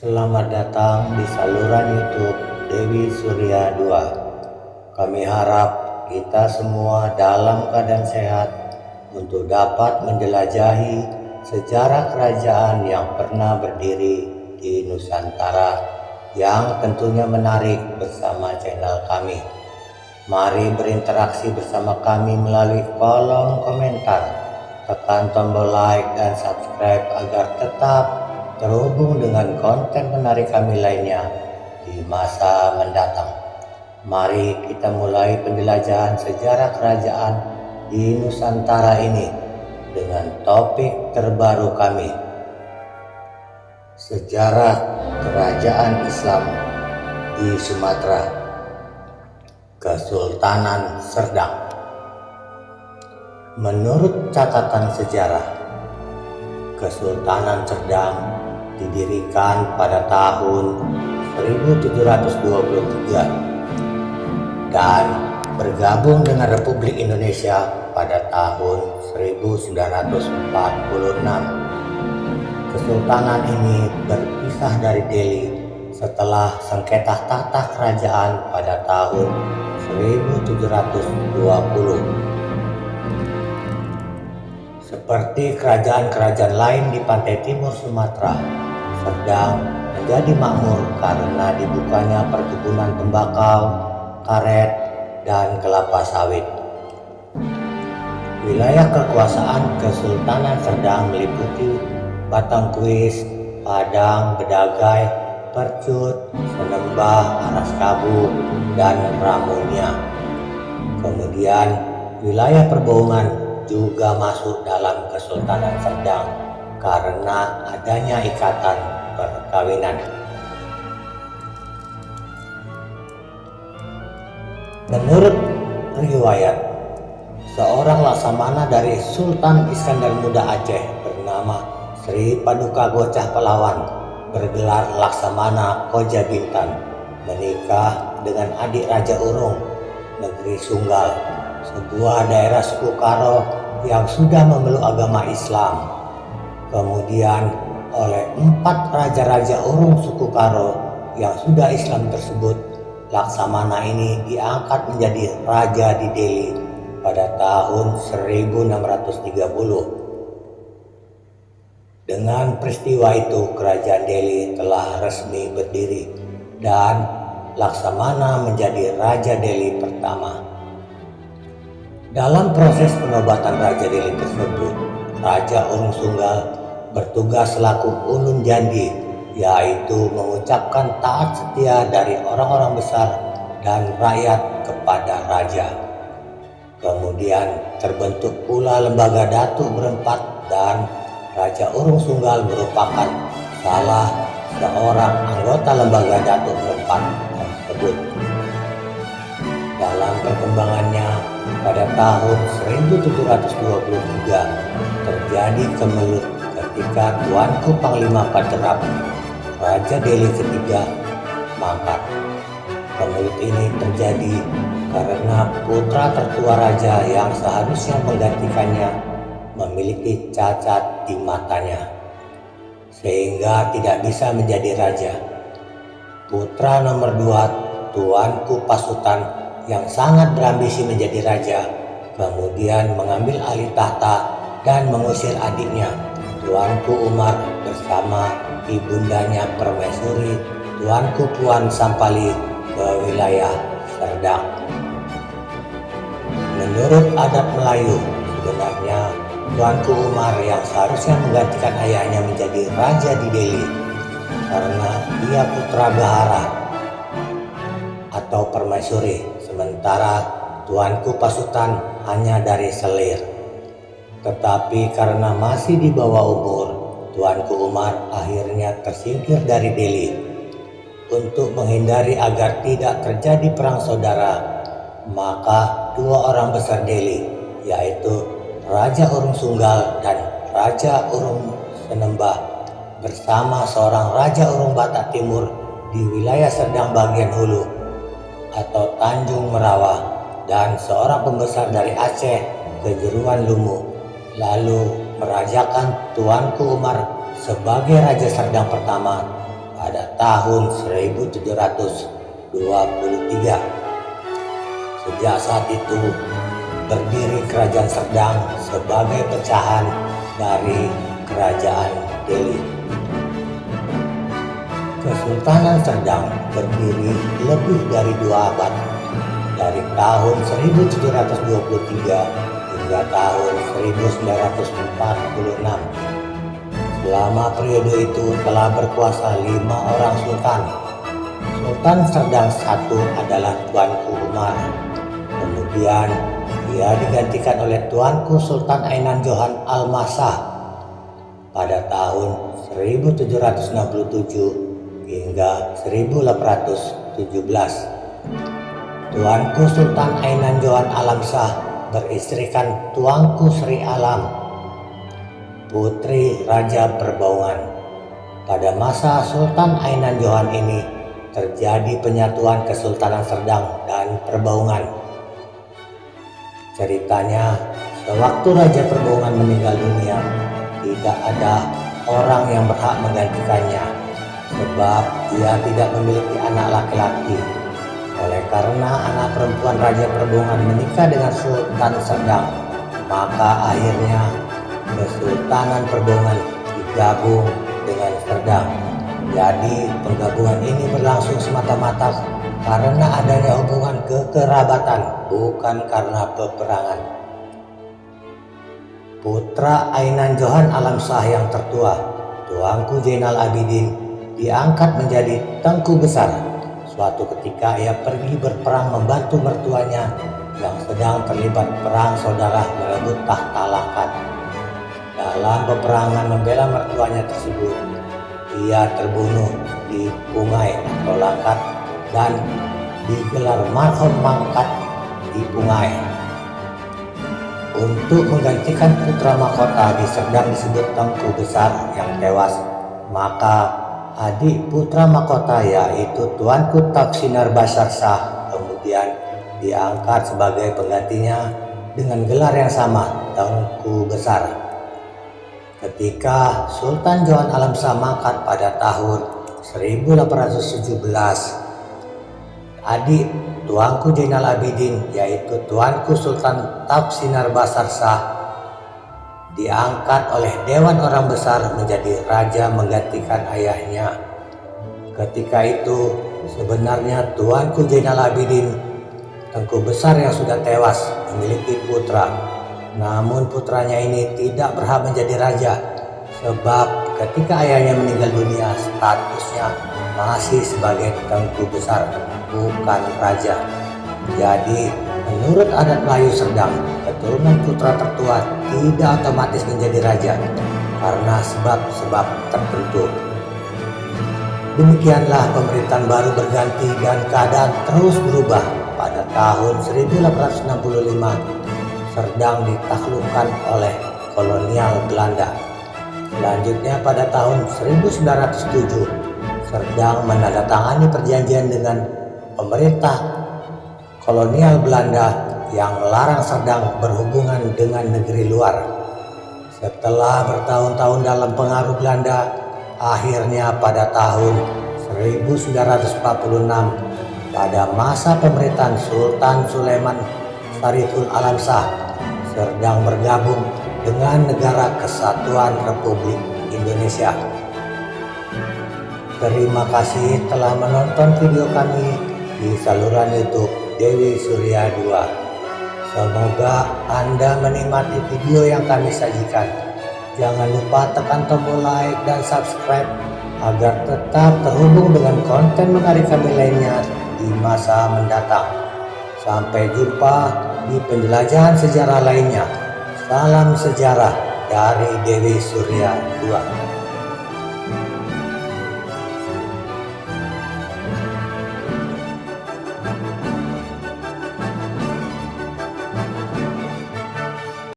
Selamat datang di saluran YouTube Dewi Surya 2. Kami harap kita semua dalam keadaan sehat untuk dapat menjelajahi sejarah kerajaan yang pernah berdiri di Nusantara yang tentunya menarik bersama channel kami. Mari berinteraksi bersama kami melalui kolom komentar. Tekan tombol like dan subscribe agar tetap terhubung dengan konten menarik kami lainnya di masa mendatang. Mari kita mulai penjelajahan sejarah kerajaan di Nusantara ini dengan topik terbaru kami, sejarah kerajaan Islam di Sumatera, Kesultanan Serdang. Menurut catatan sejarah, Kesultanan Serdang didirikan pada tahun 1723 dan bergabung dengan Republik Indonesia pada tahun 1946. Kesultanan ini berpisah dari Delhi setelah sengketa tahta kerajaan pada tahun 1720. Seperti kerajaan-kerajaan lain di pantai timur Sumatera, Serdang menjadi makmur karena dibukanya perkebunan tembakau, karet, dan kelapa sawit. Wilayah kekuasaan Kesultanan Serdang meliputi Batangkuis, Padang, Bedagai, Percut, Senembah, Araskabu, dan Ramunia. Kemudian wilayah Perbohongan juga masuk dalam Kesultanan Serdang karena adanya ikatan perkawinan. Menurut riwayat, seorang laksamana dari Sultan Iskandar Muda Aceh bernama Sri Paduka Gocah Palawan bergelar Laksamana Koja Bintan menikah dengan adik Raja Urung, negeri Sunggal, sebuah daerah suku Karo yang sudah memeluk agama Islam. Kemudian oleh 4 raja-raja Urung suku Karo yang sudah Islam tersebut, Laksamana ini diangkat menjadi raja di Delhi pada tahun 1630. Dengan peristiwa itu, kerajaan Delhi telah resmi berdiri dan Laksamana menjadi Raja Delhi pertama. Dalam proses penobatan Raja Delhi tersebut, Raja Urung Sunggal bertugas selaku ulun jandi, yaitu mengucapkan taat setia dari orang-orang besar dan rakyat kepada raja. Kemudian terbentuk pula lembaga datuk berempat dan Raja Urung Sunggal merupakan salah seorang anggota lembaga datuk berempat tersebut. Dalam perkembangannya, pada tahun 1723 terjadi kemelut ketika Tuanku Panglima Paderap, Raja Delhi ketiga, mangkat. Kemelut ini terjadi karena putra tertua raja yang seharusnya menggantikannya memiliki cacat di matanya, sehingga tidak bisa menjadi raja. Putra nomor 2, Tuanku Pasutan, yang sangat berambisi menjadi raja, kemudian mengambil alih tahta dan mengusir adiknya, Tuanku Umar, bersama ibundanya Permaisuri, Tuanku Puan Sampali, ke wilayah Serdang. Menurut adat Melayu, sebenarnya Tuanku Umar yang seharusnya menggantikan ayahnya menjadi raja di Delhi karena dia putra Gahara atau Permaisuri, sementara Tuanku Pasutan hanya dari Selir. Tetapi karena masih di bawah umur, Tuanku Umar akhirnya tersingkir dari Delhi. Untuk menghindari agar tidak terjadi perang saudara, maka 2 orang besar Delhi, yaitu Raja Urung Sunggal dan Raja Urung Senembah, bersama seorang Raja Urung Batak Timur di wilayah Serdang bagian hulu atau Tanjung Merawah, dan seorang pembesar dari Aceh Kejeruan Lumu, lalu merajakan Tuanku Umar sebagai Raja Serdang pertama pada tahun 1723. Sejak saat itu berdiri Kerajaan Serdang sebagai pecahan dari Kerajaan Delhi. Kesultanan Serdang berdiri lebih dari 2 abad, dari tahun 1723 hingga tahun 1946. Selama periode itu telah berkuasa 5 orang sultan. Sultan Serdang I adalah Tuanku Umar. Kemudian ia digantikan oleh Tuanku Sultan Ainan Johan Almasah pada tahun 1767 hingga 1817. Tuanku Sultan Ainan Johan Alamsah beristrikan Tuanku Sri Alam, putri Raja Perbaungan. Pada masa Sultan Ainan Johan ini terjadi penyatuan Kesultanan Serdang dan Perbaungan. Ceritanya, sewaktu Raja Perbaungan meninggal dunia, tidak ada orang yang berhak menggantikannya, sebab ia tidak memiliki anak laki-laki. Oleh karena anak perempuan Raja Perbaungan menikah dengan Sultan Serdang, maka akhirnya Kesultanan Perbaungan digabung dengan Serdang. Jadi penggabungan ini berlangsung semata-mata karena adanya hubungan kekerabatan, bukan karena peperangan. Putra Ainan Johan Alamsah yang tertua, Tuanku Zainal Abidin, diangkat menjadi Tengku Besar. Suatu ketika ia pergi berperang membantu mertuanya yang sedang terlibat perang saudara merebut tahta Langkat. Dalam peperangan membela mertuanya tersebut, ia terbunuh di Pungai atau Langkat dan digelar marhum mangkat di Pungai. Untuk menggantikan putra mahkota di Serdang disebut Tengku Besar yang tewas, maka adik putra mahkota yaitu Tuanku Taksinar Basar Shah kemudian diangkat sebagai penggantinya dengan gelar yang sama, Tengku Besar. Ketika Sultan Johan Alamsah mangkat pada tahun 1817, adik Tuanku Zainal Abidin yaitu Tuanku Sultan Taksinar Basar Shah diangkat oleh Dewan Orang Besar menjadi raja menggantikan ayahnya. Ketika itu sebenarnya Tuanku Zainal Abidin, Tengku Besar yang sudah tewas, memiliki putra. Namun putranya ini tidak berhak menjadi raja, sebab ketika ayahnya meninggal dunia statusnya masih sebagai Tengku Besar, bukan raja. Jadi menurut adat Melayu Serdang, keturunan putra tertua tidak otomatis menjadi raja karena sebab-sebab tertentu. Demikianlah pemerintahan baru berganti dan keadaan terus berubah. Pada tahun 1865 Serdang ditaklukkan oleh kolonial Belanda. Selanjutnya pada tahun 1907 Serdang menandatangani perjanjian dengan pemerintah kolonial Belanda yang melarang Serdang berhubungan dengan negeri luar. Setelah bertahun-tahun dalam pengaruh Belanda, akhirnya pada tahun 1946 pada masa pemerintahan Sultan Sulaiman Syariful Alamsah, Serdang bergabung dengan Negara Kesatuan Republik Indonesia. Terima kasih telah menonton video kami di saluran YouTube Dewi Surya 2. Semoga Anda menikmati video yang kami sajikan. Jangan lupa tekan tombol like dan subscribe agar tetap terhubung dengan konten menarik kami lainnya di masa mendatang. Sampai jumpa di penjelajahan sejarah lainnya. Salam sejarah dari Dewi Surya 2.